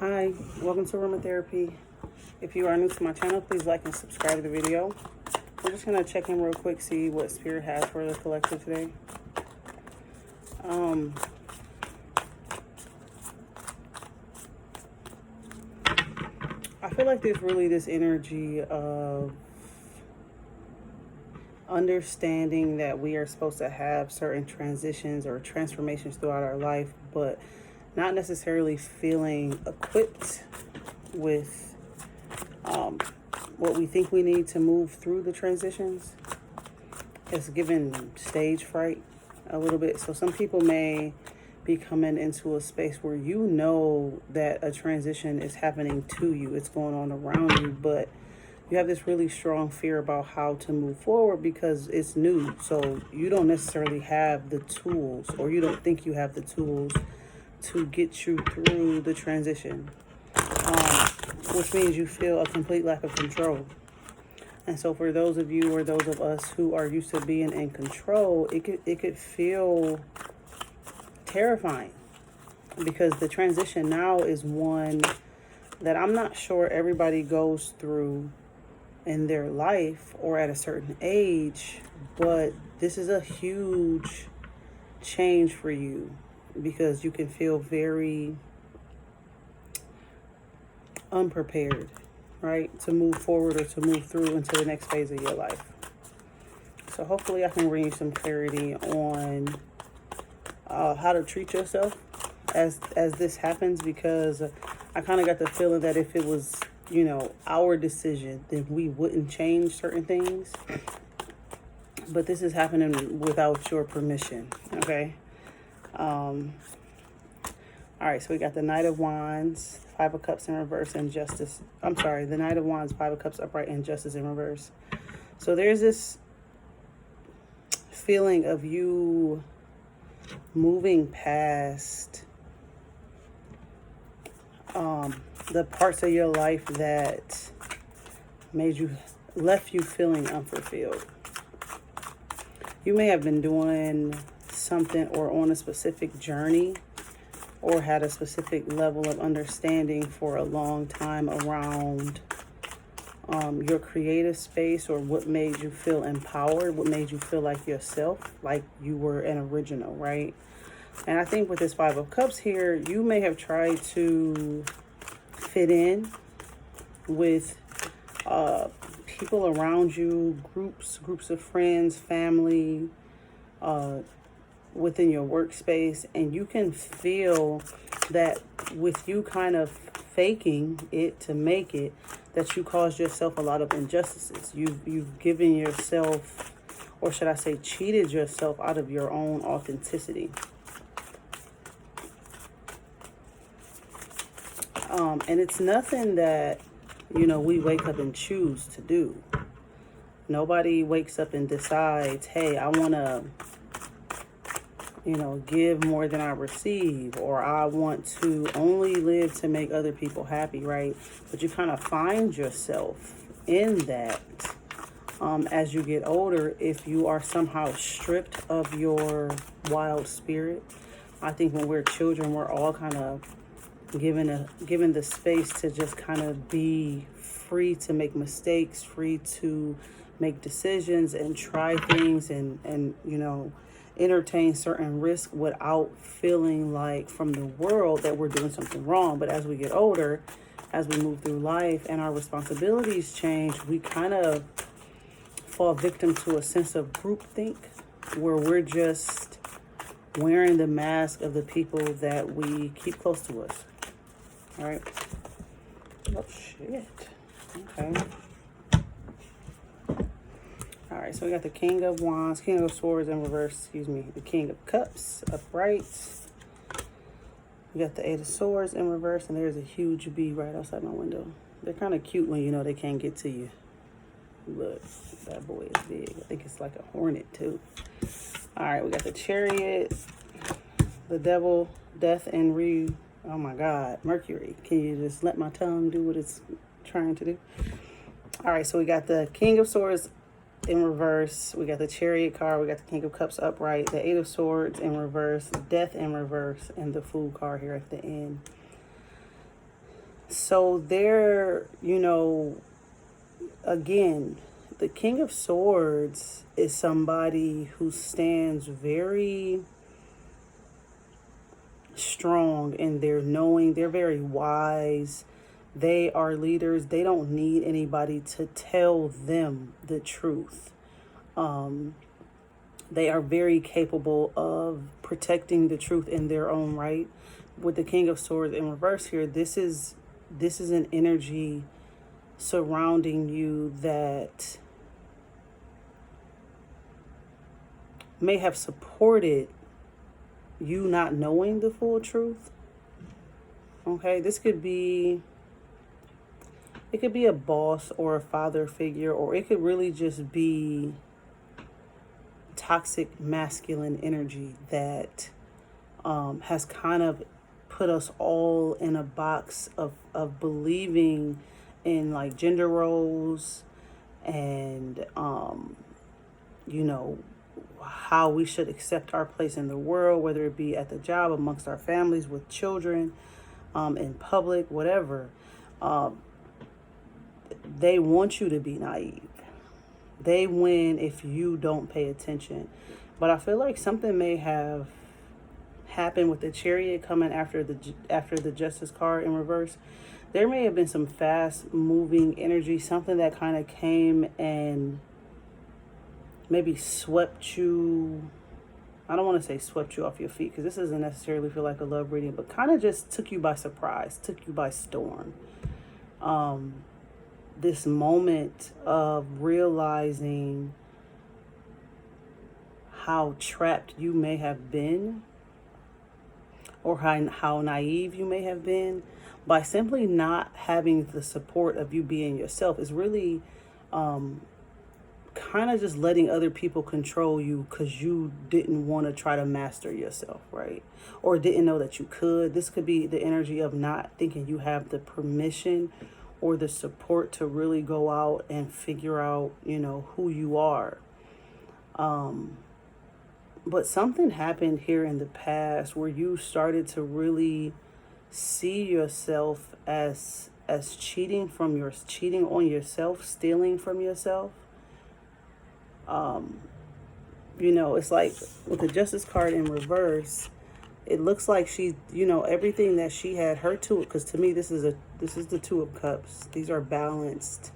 Hi, welcome to Aromatherapy. If you are new to my channel, please like and subscribe to the video. We're just going to check in real quick, see what Spirit has for the collective today. I feel like there's really this energy of understanding that we are supposed to have certain transitions or transformations throughout our life, but not necessarily feeling equipped with what we think we need to move through the transitions. It's given stage fright a little bit. So some people may be coming into a space where you know that a transition is happening to you, it's going on around you, but you have this really strong fear about how to move forward because it's new. So you don't necessarily have the tools, or you don't think you have the tools to get you through the transition, which means you feel a complete lack of control. And so for those of you or those of us who are used to being in control, it could feel terrifying, because the transition now is one that I'm not sure everybody goes through in their life or at a certain age, but this is a huge change for you because you can feel very unprepared, right, to move forward or to move through into the next phase of your life. So hopefully I can bring you some clarity on how to treat yourself as this happens, because I kind of got the feeling that if it was, our decision, then we wouldn't change certain things. But this is happening without your permission, okay? All right, so we got the Knight of Wands, Five of Cups in reverse, and Justice. I'm sorry, the Knight of Wands, Five of Cups upright, and Justice in reverse. So there's this feeling of you moving past the parts of your life that left you feeling unfulfilled. You may have been doing something or on a specific journey or had a specific level of understanding for a long time around your creative space, or what made you feel empowered, what made you feel like yourself, like you were an original, right? And I think with this Five of Cups here, you may have tried to fit in with people around you, groups of friends, family, within your workspace, and you can feel that with you kind of faking it to make it, that you caused yourself a lot of injustices. You've given yourself, or should I say cheated yourself out of your own authenticity. And it's nothing that, we wake up and choose to do. Nobody wakes up and decides, hey, I want to, give more than I receive, or I want to only live to make other people happy, right? But you kind of find yourself in that as you get older, if you are somehow stripped of your wild spirit. I think when we're children, we're all kind of given the space to just kind of be free to make mistakes, free to make decisions and try things, and entertain certain risk without feeling like from the world that we're doing something wrong. But as we get older, as we move through life and our responsibilities change, we kind of fall victim to a sense of groupthink, where we're just wearing the mask of the people that we keep close to us. All right. Oh, shit. Okay. All right, so we got the King of Wands, King of Swords in reverse, the King of Cups upright. We got the Eight of Swords in reverse, and there's a huge bee right outside my window. They're kind of cute when they can't get to you. Look, that boy is big. I think it's like a hornet too. All right, we got the Chariot, the Devil, Death, and oh my God, Mercury. Can you just let my tongue do what it's trying to do? All right, so we got the King of Swords in reverse, we got the Chariot card, we got the King of Cups upright, the Eight of Swords in reverse, Death in reverse, and the Fool card here at the end. So there, again, the King of Swords is somebody who stands very strong in their knowing. They're very wise. They are leaders. They don't need anybody to tell them the truth. They are very capable of protecting the truth in their own right. With the King of Swords in reverse here, this is an energy surrounding you that may have supported you not knowing the full truth. Okay, it could be a boss or a father figure, or it could really just be toxic masculine energy that has kind of put us all in a box of believing in like gender roles and how we should accept our place in the world, whether it be at the job, amongst our families, with children, in public, whatever. They want you to be naive. They win if you don't pay attention. But I feel like something may have happened with the Chariot coming after the Justice card in reverse. There may have been some fast moving energy, something that kind of came and maybe swept you. I don't want to say swept you off your feet, because this doesn't necessarily feel like a love reading, but kind of just took you by surprise, took you by storm. This moment of realizing how trapped you may have been, or how naive you may have been, by simply not having the support of you being yourself, is really kind of just letting other people control you because you didn't want to try to master yourself, right? Or didn't know that you could. This could be the energy of not thinking you have the permission or the support to really go out and figure out, who you are. But something happened here in the past where you started to really see yourself as cheating on yourself, stealing from yourself. It's like with the Justice card in reverse, it looks like she, everything that she had, her two, because to me this is the Two of Cups. These are balanced.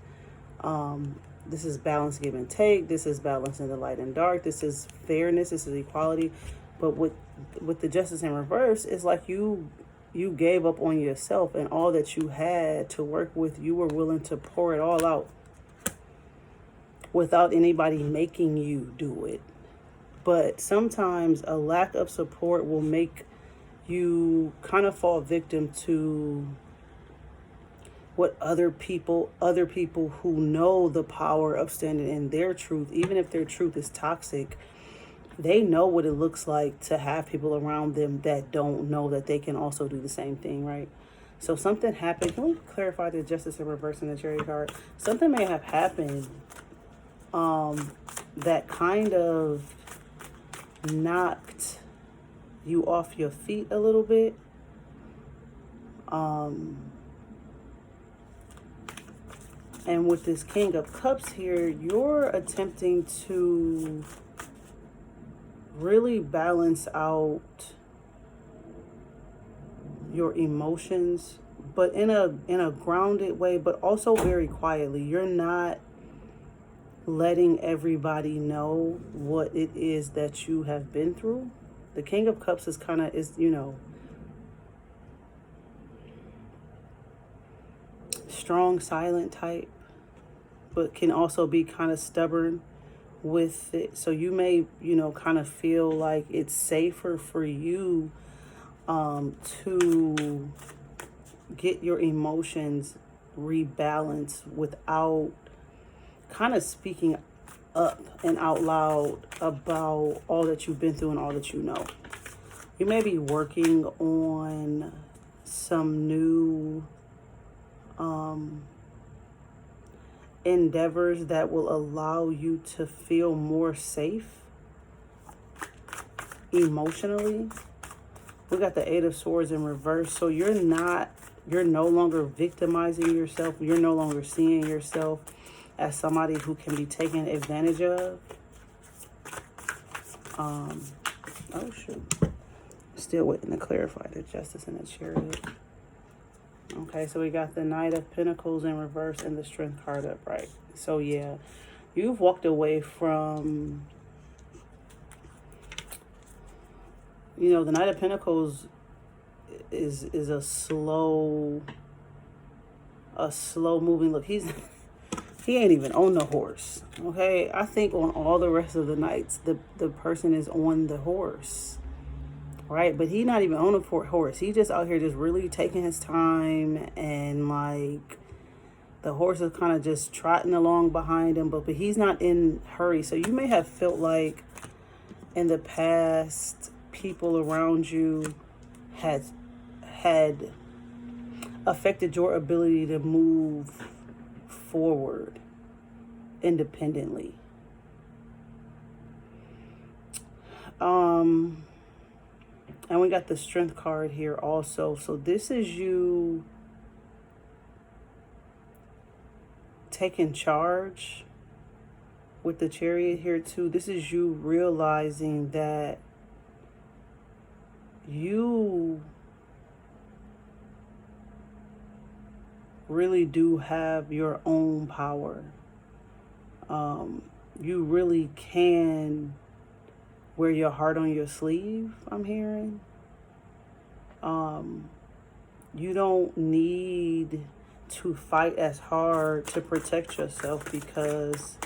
This is balance, give and take. This is balance in the light and dark. This is fairness. This is equality. But with the Justice in reverse, it's like you gave up on yourself, and all that you had to work with, you were willing to pour it all out without anybody making you do it. But sometimes a lack of support will make you kind of fall victim to what other people who know the power of standing in their truth, even if their truth is toxic, they know what it looks like to have people around them that don't know that they can also do the same thing, right? So something happened. Can we clarify the Justice in reverse in the Chariot card? Something may have happened that kind of knocked you off your feet a little bit. And with this King of Cups here, you're attempting to really balance out your emotions, but in a grounded way, but also very quietly. You're not letting everybody know what it is that you have been through. The King of Cups is strong, silent type, but can also be kind of stubborn with it. So you may, kind of feel like it's safer for you to get your emotions rebalanced without kind of speaking up and out loud about all that you've been through and all that you know. You may be working on some new endeavors that will allow you to feel more safe emotionally. We got the Eight of Swords in reverse, so you're not You're no longer victimizing yourself. You're no longer seeing yourself as somebody who can be taken advantage of. Oh, shoot. Still waiting to clarify the Justice and the Chariot. Okay, so we got the Knight of Pentacles in reverse and the Strength card upright. So, yeah, you've walked away from, you know, the Knight of Pentacles is a slow moving. Look, he ain't even on the horse. Okay, I think on all the rest of the nights, the person is on the horse, right? But he not even on a horse. He just out here just really taking his time, and like the horse is kind of just trotting along behind him, but he's not in hurry. So you may have felt like in the past people around you had affected your ability to move forward independently. And we got the Strength card here also. So this is you taking charge with the Chariot here too. This is you realizing that you really do have your own power. You really can wear your heart on your sleeve, I'm hearing. You don't need to fight as hard to protect yourself because,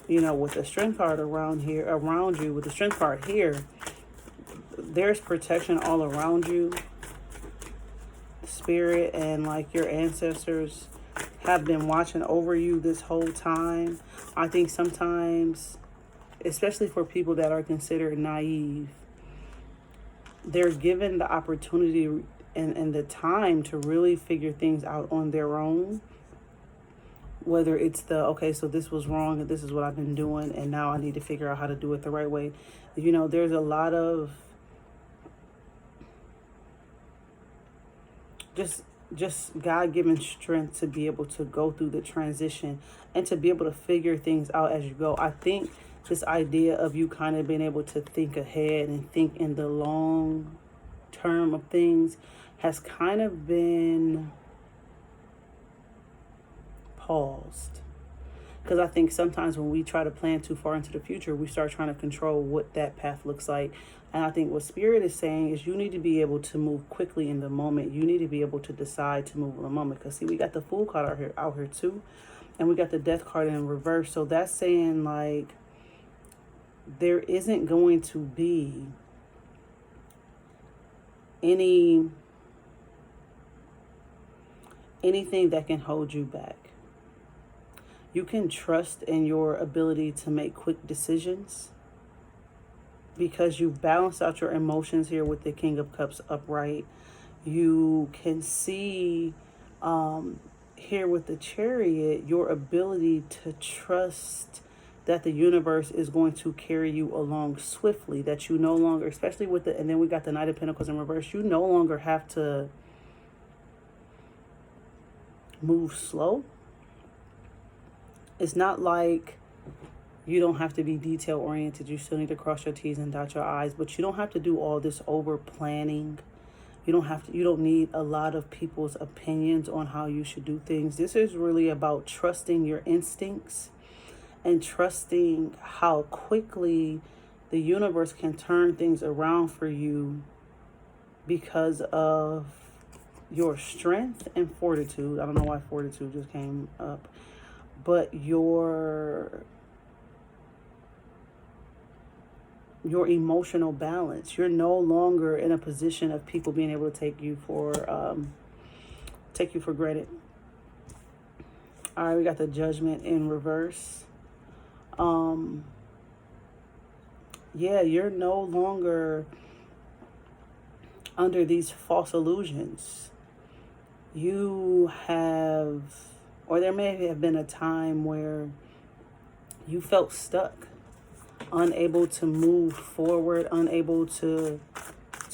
you know, with the Strength card around you, with the Strength card here, there's protection all around you. Spirit and like your ancestors have been watching over you this whole time. I think sometimes, especially for people that are considered naive, they're given the opportunity and the time to really figure things out on their own. Whether it's okay, so this was wrong and this is what I've been doing and now I need to figure out how to do it the right way. You know, there's a lot of just God-given strength to be able to go through the transition and to be able to figure things out as you go. I think this idea of you kind of being able to think ahead and think in the long term of things has kind of been paused. Because I think sometimes when we try to plan too far into the future, we start trying to control what that path looks like. And I think what Spirit is saying is you need to be able to move quickly in the moment. You need to be able to decide to move in the moment. Because see, we got the Fool card out here too. And we got the Death card in reverse. So that's saying like there isn't going to be anything that can hold you back. You can trust in your ability to make quick decisions because you've balanced out your emotions here with the King of Cups upright. You can see here with the Chariot, your ability to trust that the universe is going to carry you along swiftly, that you no longer, especially with and then we got the Knight of Pentacles in reverse, you no longer have to move slow. It's not like you don't have to be detail oriented. You still need to cross your T's and dot your I's, but you don't have to do all this over planning. You don't need a lot of people's opinions on how you should do things. This is really about trusting your instincts and trusting how quickly the universe can turn things around for you because of your strength and fortitude. I don't know why fortitude just came up. But your emotional balance. You're no longer in a position of people being able to take you for granted. All right, we got the Judgment in reverse. Yeah, you're no longer under these false illusions. You have, or there may have been a time where you felt stuck, unable to move forward, unable to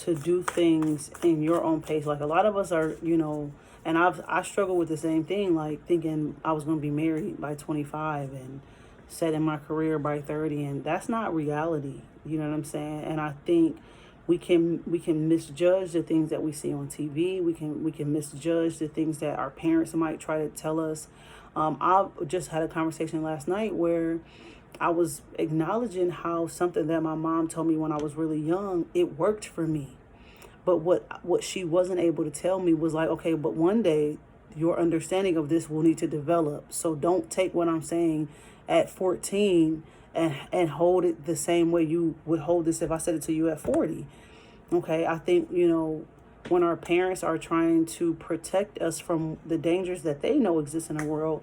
to do things in your own pace. Like a lot of us are, and I struggle with the same thing, like thinking I was going to be married by 25 and set in my career by 30, and that's not reality. You know what I'm saying? And I think we can misjudge the things that we see on TV. We can misjudge the things that our parents might try to tell us. I just had a conversation last night where I was acknowledging how something that my mom told me when I was really young, it worked for me. But what she wasn't able to tell me was like, okay, but one day your understanding of this will need to develop. So don't take what I'm saying at 14 and hold it the same way you would hold this if I said it to you at 40. Okay, I think, when our parents are trying to protect us from the dangers that they know exist in the world,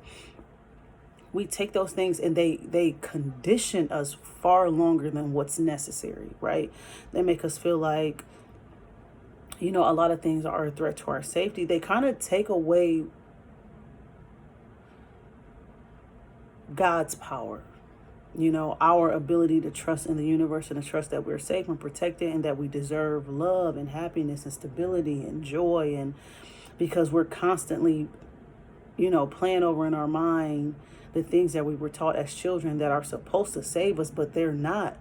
we take those things and they condition us far longer than what's necessary, right? They make us feel like, a lot of things are a threat to our safety. They kind of take away God's power, our ability to trust in the universe and to trust that we're safe and protected and that we deserve love and happiness and stability and joy. And because we're constantly, playing over in our mind the things that we were taught as children that are supposed to save us, but they're not.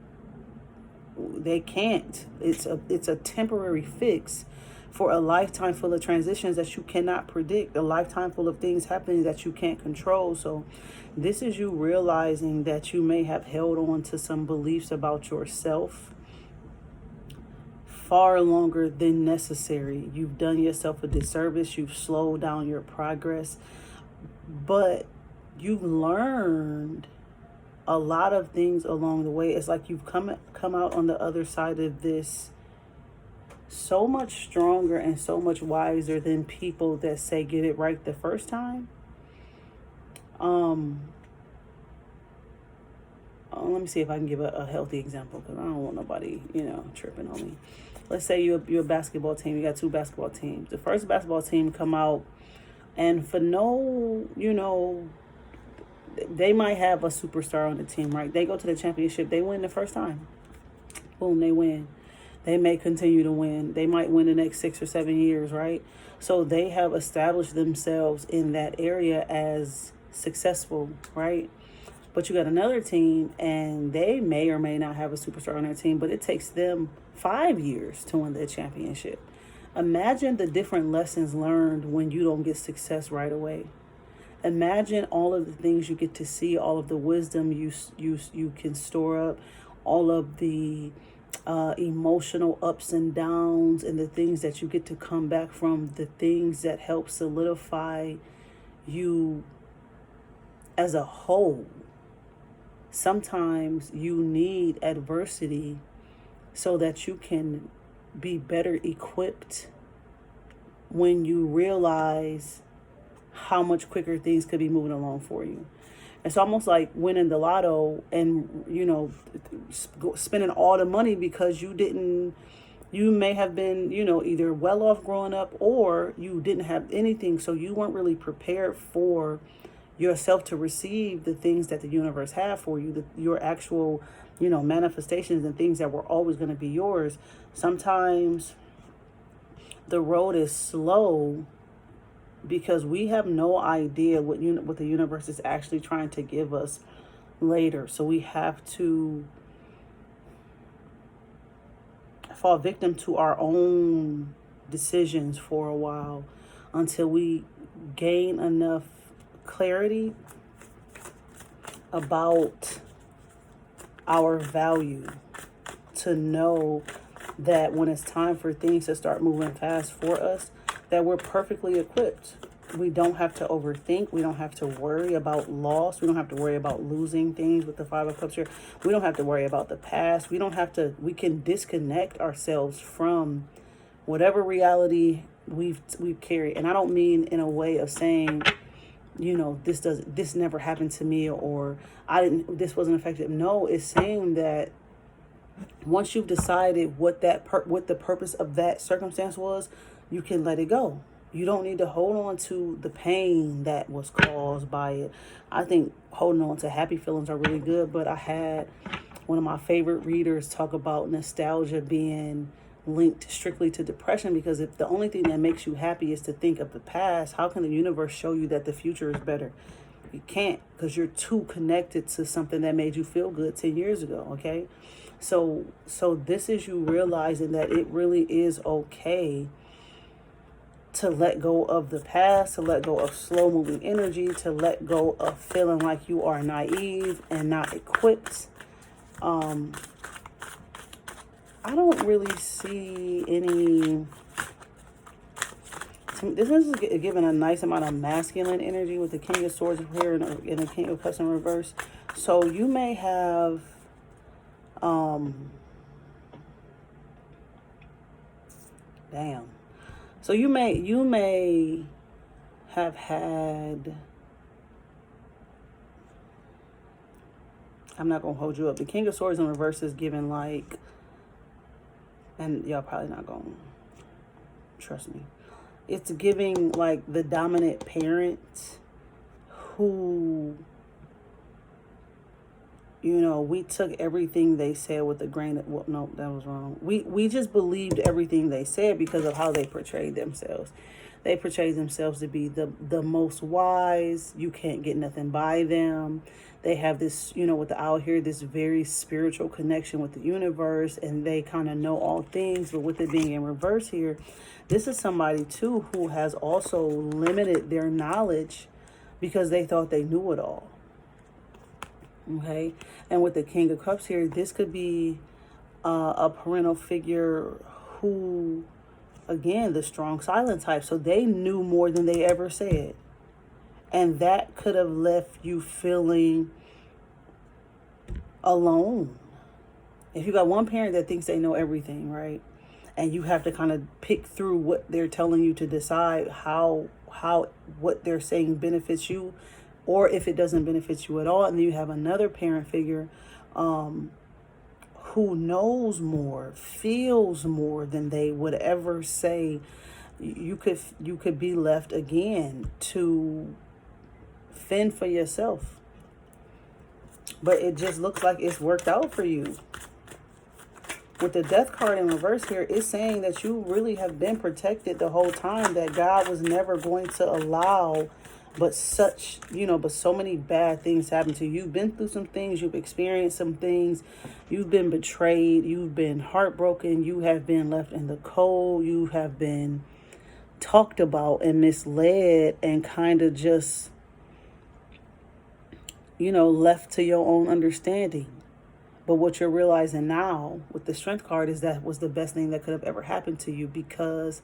They can't. It's a temporary fix for a lifetime full of transitions that you cannot predict, a lifetime full of things happening that you can't control. So this is you realizing that you may have held on to some beliefs about yourself far longer than necessary. You've done yourself a disservice. You've slowed down your progress, but you've learned a lot of things along the way. It's like you've come out on the other side of this so much stronger and so much wiser than people that say get it right the first time. Let me see if I can give a healthy example, because I don't want nobody, tripping on me. Let's say you're a basketball team. You got two basketball teams. The first basketball team come out, and for they might have a superstar on the team, right? They go to the championship. They win the first time. Boom, they win. They may continue to win. They might win the next 6 or 7 years, right? So they have established themselves in that area as successful, right? But you got another team, and they may or may not have a superstar on their team, but it takes them 5 years to win the championship. Imagine the different lessons learned when you don't get success right away. Imagine all of the things you get to see, all of the wisdom you can store up, all of the emotional ups and downs, and the things that you get to come back from, the things that help solidify you as a whole. Sometimes you need adversity so that you can be better equipped when you realize how much quicker things could be moving along for you. It's almost like winning the lotto and, spending all the money because you may have been, either well off growing up, or you didn't have anything. So you weren't really prepared for yourself to receive the things that the universe had for you, your actual, manifestations and things that were always going to be yours. Sometimes the road is slow because we have no idea what the universe is actually trying to give us later. So we have to fall victim to our own decisions for a while until we gain enough clarity about our value to know that when it's time for things to start moving fast for us, that we're perfectly equipped. We don't have to overthink. We don't have to worry about loss. We don't have to worry about losing things with the Five of Cups here. We don't have to worry about the past. We can disconnect ourselves from whatever reality we've carried. And I don't mean in a way of saying, this never happened to me, or this wasn't effective. No, it's saying that once you've decided what the purpose of that circumstance was, you can let it go. You don't need to hold on to the pain that was caused by it. I think holding on to happy feelings are really good, but I had one of my favorite readers talk about nostalgia being linked strictly to depression, because if the only thing that makes you happy is to think of the past, how can the universe show you that the future is better? You can't, because you're too connected to something that made you feel good 10 years ago, okay? So this is you realizing that it really is okay to let go of the past, to let go of slow moving energy, to let go of feeling like you are naive and not equipped. I don't really see any. This is giving a nice amount of masculine energy with the King of Swords here and the King of Cups in reverse. So you may have, damn. So you may have had. I'm not gonna hold you up. The King of Swords in reverse is giving like, and y'all probably not gonna trust me. It's giving like the dominant parent who, you know, we took everything they said with a grain of, well, no, that was wrong. We just believed everything they said because of how they portrayed themselves. They portrayed themselves to be the most wise. You can't get nothing by them. They have this, you know, with the owl here, this very spiritual connection with the universe, and they kind of know all things. But with it being in reverse here, this is somebody too who has also limited their knowledge because they thought they knew it all. Okay, and with the King of Cups here, this could be a parental figure who, again, the strong silent type. So they knew more than they ever said. And that could have left you feeling alone. If you got one parent that thinks they know everything, right? And you have to kind of pick through what they're telling you to decide how what they're saying benefits you, or if it doesn't benefit you at all. And then you have another parent figure who knows more, feels more than they would ever say. You could be left again to fend for yourself. But it just looks like it's worked out for you. With the Death card in reverse here, it's saying that you really have been protected the whole time, that God was never going to allow but so many bad things happen to you. You've been through some things, you've experienced some things, you've been betrayed, you've been heartbroken, you have been left in the cold, you have been talked about and misled and kind of just, left to your own understanding. But what you're realizing now with the Strength card is that was the best thing that could have ever happened to you, because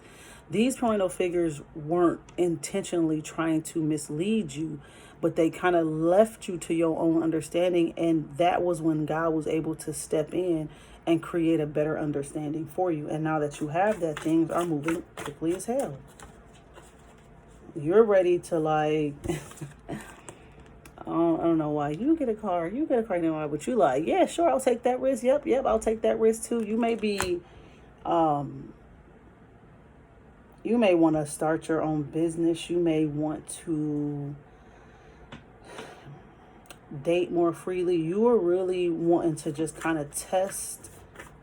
these parental figures weren't intentionally trying to mislead you, but they kind of left you to your own understanding. And that was when God was able to step in and create a better understanding for you. And now that you have that, things are moving quickly as hell. You're ready to like... I don't know why you get a car, but you like, yeah, sure, I'll take that risk. Yep, I'll take that risk too. You may be, you may want to start your own business. You may want to date more freely. You are really wanting to just kind of test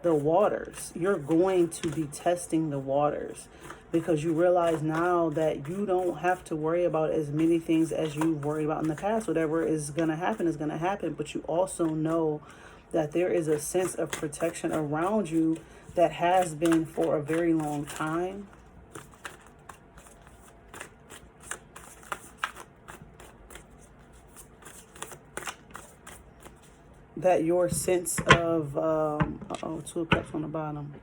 the waters. You're going to be testing the waters, because you realize now that you don't have to worry about as many things as you've worried about in the past. Whatever is going to happen is going to happen. But you also know that there is a sense of protection around you that has been for a very long time. That your sense of, Two of Cups on the bottom.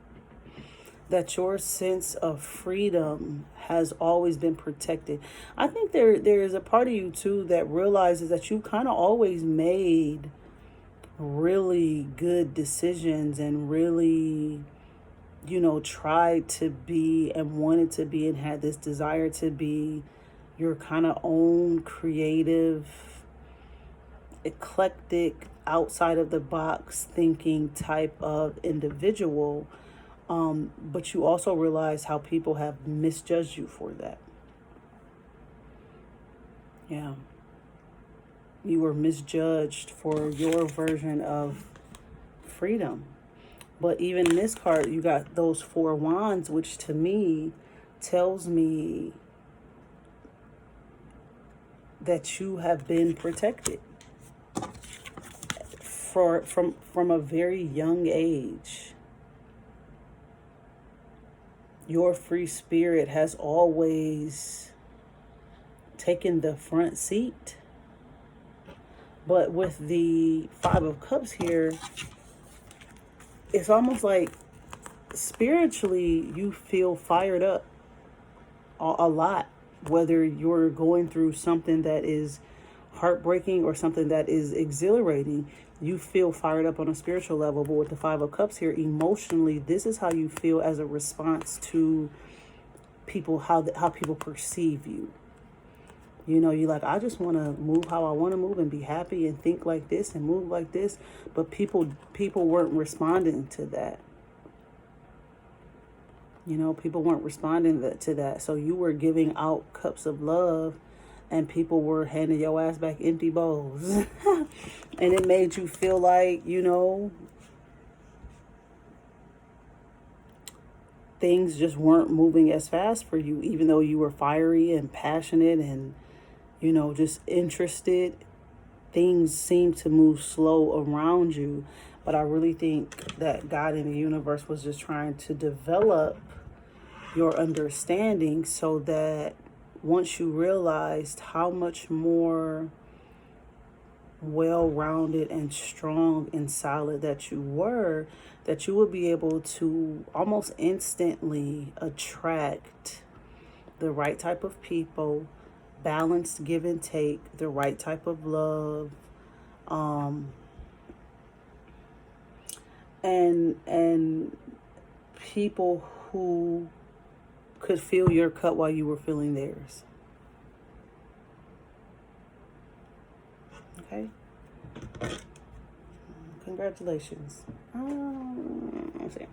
That your sense of freedom has always been protected. I think there is a part of you too that realizes that you kind of always made really good decisions and really, tried to be and wanted to be and had this desire to be your kind of own creative, eclectic, outside of the box thinking type of individual. But you also realize how people have misjudged you for that. Yeah. You were misjudged for your version of freedom. But even in this card, you got those 4 wands, which to me tells me that you have been protected from a very young age. Your free spirit has always taken the front seat. But with the 5 of Cups here, it's almost like spiritually you feel fired up a lot, whether you're going through something that is heartbreaking or something that is exhilarating. You feel fired up on a spiritual level. But with the 5 of Cups here, emotionally, this is how you feel as a response to people, how people perceive you. You know, you're like, I just want to move how I want to move and be happy and think like this and move like this. But people weren't responding to that. You know, people weren't responding to that. So you were giving out cups of love and people were handing your ass back empty bowls. And it made you feel like, you know, things just weren't moving as fast for you, even though you were fiery and passionate and, you know, just interested. Things seemed to move slow around you. But I really think that God in the universe was just trying to develop your understanding so that once you realized how much more well-rounded and strong and solid that you were, that you would be able to almost instantly attract the right type of people, balanced give and take, the right type of love, and people who could fill your cup while you were filling theirs. Okay. Congratulations. Let's see.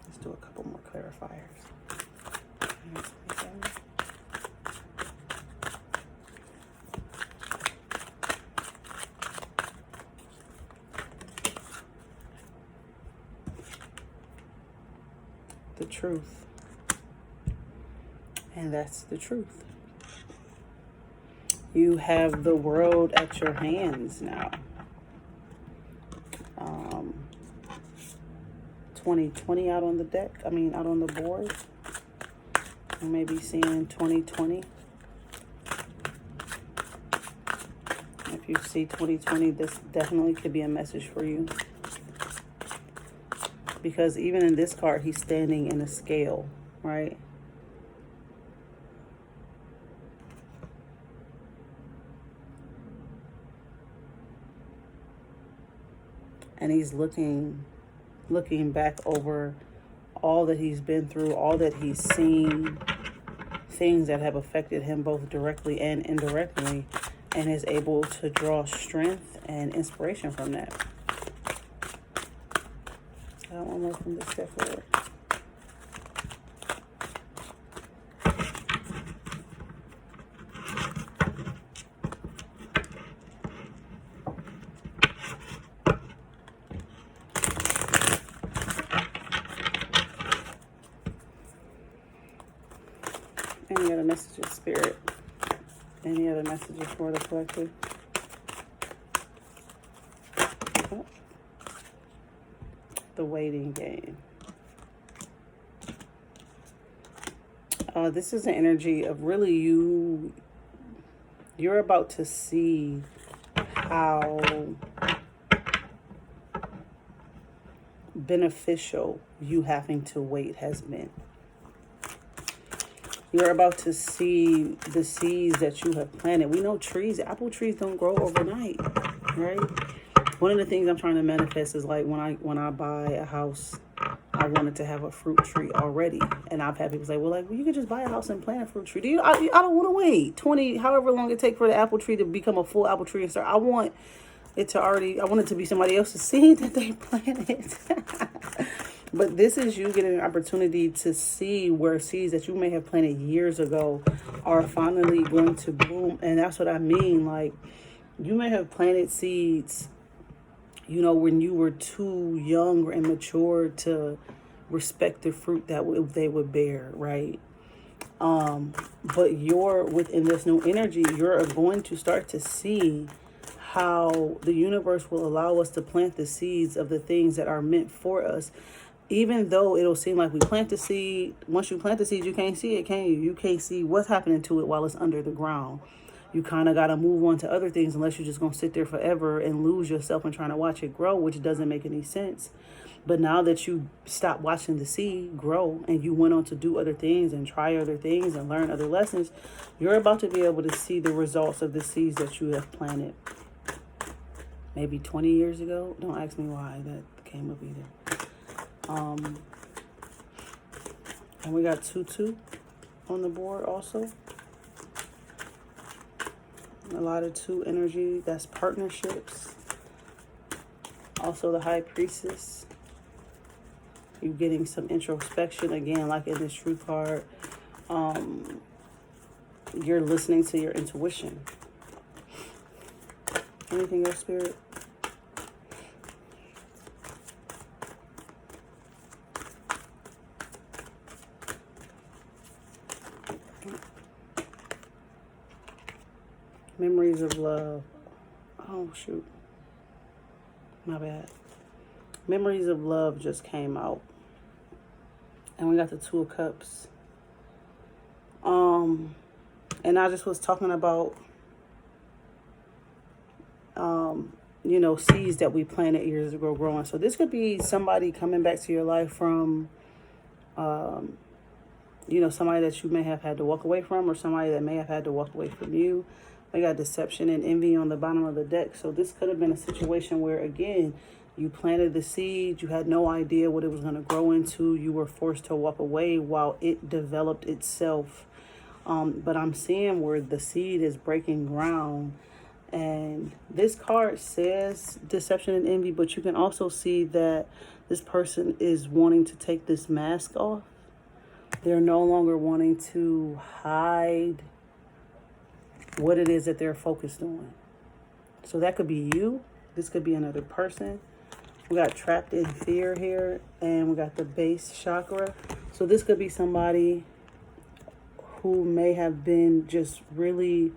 Let's do a couple more clarifiers. The truth. And that's the truth. You have the world at your hands now. 2020 out on the deck. I mean, out on the board. You may be seeing 2020. If you see 2020, this definitely could be a message for you. Because even in this card, he's standing in a scale, right? And he's looking back over all that he's been through, all that he's seen, things that have affected him both directly and indirectly, and is able to draw strength and inspiration from that. I don't want more from this step forward. Any other messages, Spirit? Any other messages for the collective? Oh. The waiting game. This is an energy of really you're about to see how beneficial you having to wait has been. You're about to see the seeds that you have planted. We know trees, apple trees don't grow overnight, right? One of the things I'm trying to manifest is like when I buy a house, I wanted to have a fruit tree already. And I've had people say, well, you could just buy a house and plant a fruit tree. I don't want to wait 20, however long it takes for the apple tree to become a full apple tree and start. I want it to be somebody else's seed that they planted. But this is you getting an opportunity to see where seeds that you may have planted years ago are finally going to bloom. And that's what I mean. Like, you may have planted seeds you know, when you were too young or immature to respect the fruit that they would bear, right? But you're within this new energy, you're going to start to see how the universe will allow us to plant the seeds of the things that are meant for us. Even though it'll seem like we plant the seed, once you plant the seed, you can't see it, can you? You can't see what's happening to it while it's under the ground. You kind of got to move on to other things unless you're just going to sit there forever and lose yourself in trying to watch it grow, which doesn't make any sense. But now that you stop watching the seed grow and you went on to do other things and try other things and learn other lessons, you're about to be able to see the results of the seeds that you have planted. Maybe 20 years ago. Don't ask me why that came up either. And we got 2-2 on the board also. A lot of 2 energy. That's partnerships. Also the High Priestess. You're getting some introspection again, like in this Truth card. You're listening to your intuition. Anything else, Spirit? Memories of love. Oh, shoot. My bad. Memories of love just came out. And we got the 2 of Cups. And I just was talking about, you know, seeds that we planted years ago growing. So this could be somebody coming back to your life from, you know, somebody that you may have had to walk away from, or somebody that may have had to walk away from you. We got deception and envy on the bottom of the deck. So this could have been a situation where, again, you planted the seed. You had no idea what it was going to grow into. You were forced to walk away while it developed itself. But I'm seeing where the seed is breaking ground. And this card says deception and envy, but you can also see that this person is wanting to take this mask off. They're no longer wanting to hide what it is that they're focused on. So that could be you. This could be another person. We got trapped in fear here, and we got the base chakra. So this could be somebody who may have been just really,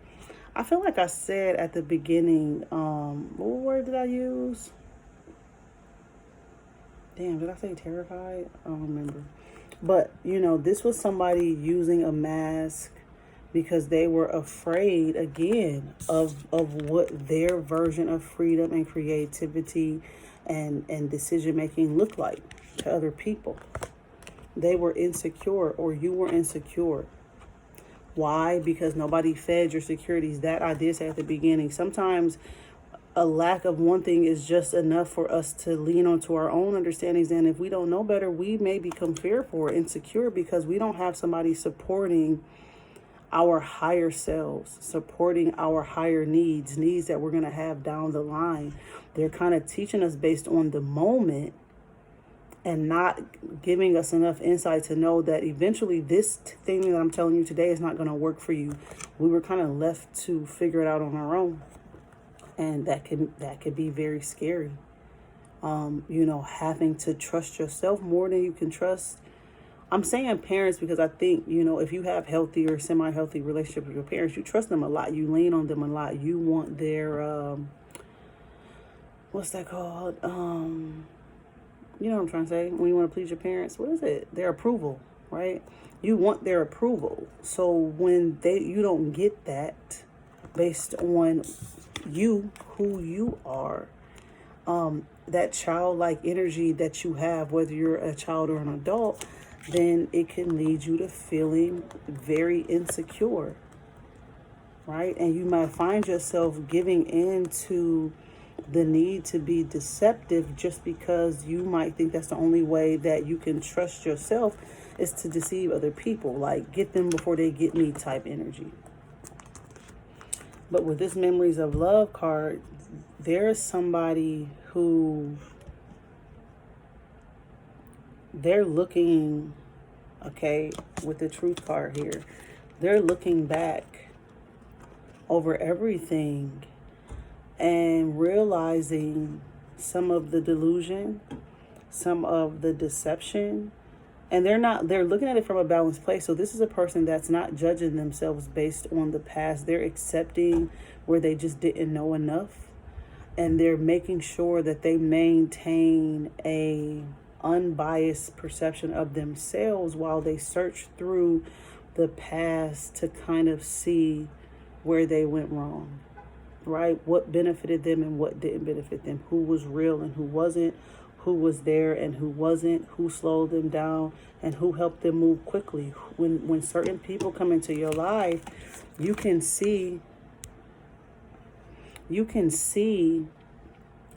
I feel like I said at the beginning, what word did I use? Damn, did I say terrified? I don't remember. But, you know, this was somebody using a mask because they were afraid, again, of what their version of freedom and creativity and decision-making looked like to other people. They were insecure, or you were insecure. Why? Because nobody fed your securities. That I did say at the beginning. Sometimes a lack of one thing is just enough for us to lean onto our own understandings. And if we don't know better, we may become fearful or insecure because we don't have somebody supporting our higher selves, supporting our higher needs that we're going to have down the line. They're kind of teaching us based on the moment and not giving us enough insight to know that eventually this thing that I'm telling you today is not going to work for you. We were kind of left to figure it out on our own. And that could be very scary. You know, having to trust yourself more than you can trust. I'm saying parents because I think, you know, if you have healthy or semi-healthy relationship with your parents, you trust them a lot. You lean on them a lot. You want their, what's that called? You know what I'm trying to say? When you want to please your parents, what is it? Their approval, right? You want their approval. So when you don't get that based on you, who you are, that childlike energy that you have, whether you're a child or an adult, then it can lead you to feeling very insecure, right? And you might find yourself giving in to the need to be deceptive just because you might think that's the only way that you can trust yourself is to deceive other people, like get them before they get me type energy. But with this memories of love card, there's somebody who they're looking, okay, with the truth card here, they're looking back over everything and realizing some of the delusion, some of the deception. And they're looking at it from a balanced place. So this is a person that's not judging themselves based on the past. They're accepting where they just didn't know enough. And they're making sure that they maintain a unbiased perception of themselves while they search through the past to kind of see where they went wrong, right? What benefited them and what didn't benefit them, who was real and who wasn't, who was there and who wasn't, who slowed them down and who helped them move quickly. When certain people come into your life, you can see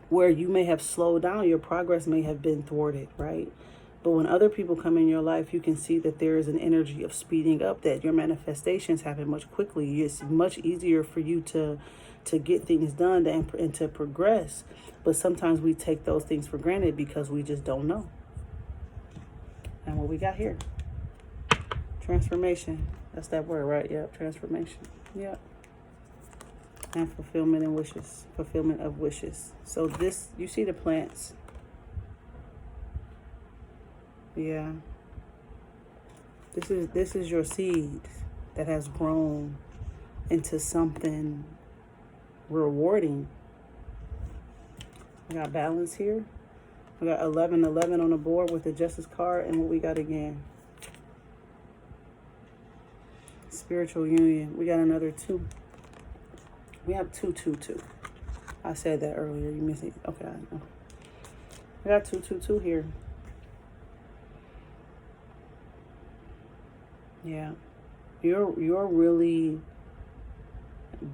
where you may have slowed down, your progress may have been thwarted, right? But when other people come in your life, you can see that there is an energy of speeding up, that your manifestations happen much quickly. It's much easier for you to get things done and to progress. But sometimes we take those things for granted because we just don't know. And what we got here? Transformation. That's that word, right? Yep, transformation. Yep. And fulfillment and wishes. Fulfillment of wishes. So this, you see the plants. Yeah. This is your seed that has grown into something rewarding. We got balance here. We got 1111 on the board with the Justice card. And what we got again? Spiritual union. We got another 2. We have 222. I said that earlier. You missed it. Okay. We got 222 here. Yeah. You're really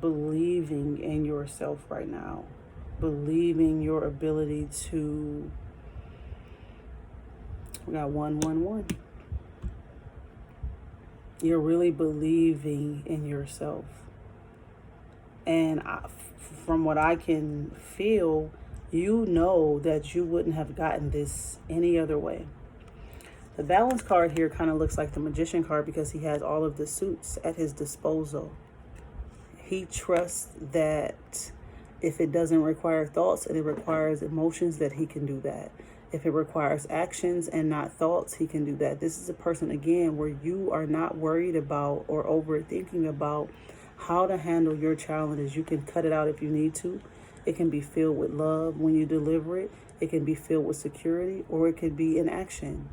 believing in yourself right now. Believing your ability to. We got 111. You're really believing in yourself. And from what I can feel, you know that you wouldn't have gotten this any other way. The balance card here kind of looks like the Magician card because he has all of the suits at his disposal. He trusts that if it doesn't require thoughts and it requires emotions, that he can do that. If it requires actions and not thoughts, he can do that. This is a person, again, where you are not worried about or overthinking about how to handle your challenges. You can cut it out if you need to. It can be filled with love when you deliver it. It can be filled with security, or it could be in action.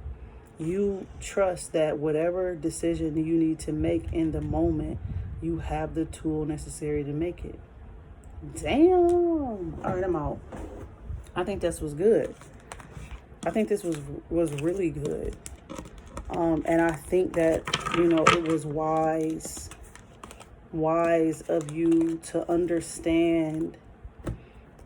You trust that whatever decision you need to make in the moment, you have the tool necessary to make it. Damn. All right, I'm out. I think this was good. I think this was really good. And I think that, it was wise of you to understand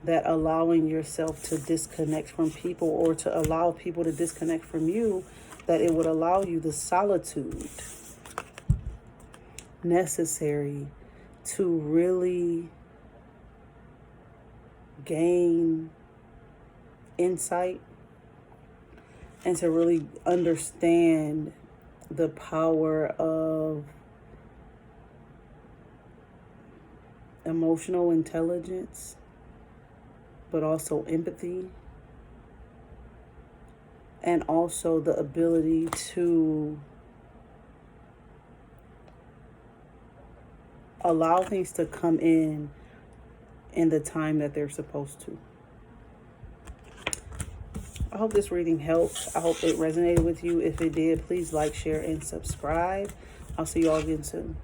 that allowing yourself to disconnect from people, or to allow people to disconnect from you, that it would allow you the solitude necessary to really gain insight and to really understand the power of emotional intelligence, but also empathy, and also the ability to allow things to come in the time that they're supposed to. I hope this reading helped. I hope it resonated with you. If it did, please like, share, and subscribe. I'll see you all again soon.